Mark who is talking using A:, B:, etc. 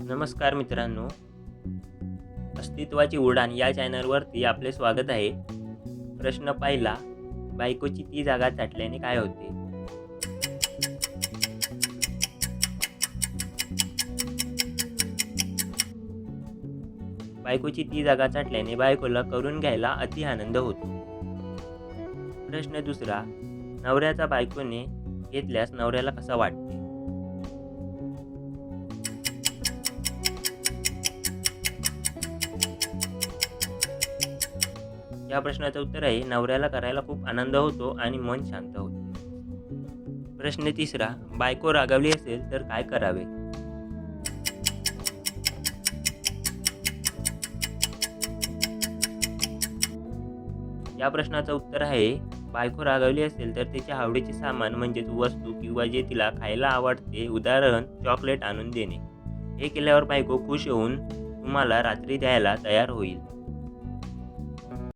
A: नमस्कार मित्रांनो, अस्तित्वाची उडान या चॅनलवरती आपले स्वागत आहे. प्रश्न पहिला, बायकोची ती जागा चाटल्याने काय होते? बायकोची ती जागा चाटल्याने बायकोला करून घ्यायला अति आनंद होतो. प्रश्न दुसरा, नवऱ्याचा बायकोने घेतल्यास नवऱ्याला कसा वाटते? या प्रश्नाचं उत्तर आहे, नवऱ्याला करायला खूप आनंद होतो आणि मन शांत होते. प्रश्न तिसरा, बायको रागावली असेल तर काय करावे? या प्रश्नाचं उत्तर आहे, बायको रागावली असेल तर तिच्या आवडीचे सामान म्हणजेच वस्तू किंवा जे तिला खायला आवडते, उदाहरण चॉकलेट आणून देणे. हे केल्यावर बायको खुश होऊन तुम्हाला रात्री द्यायला तयार होईल.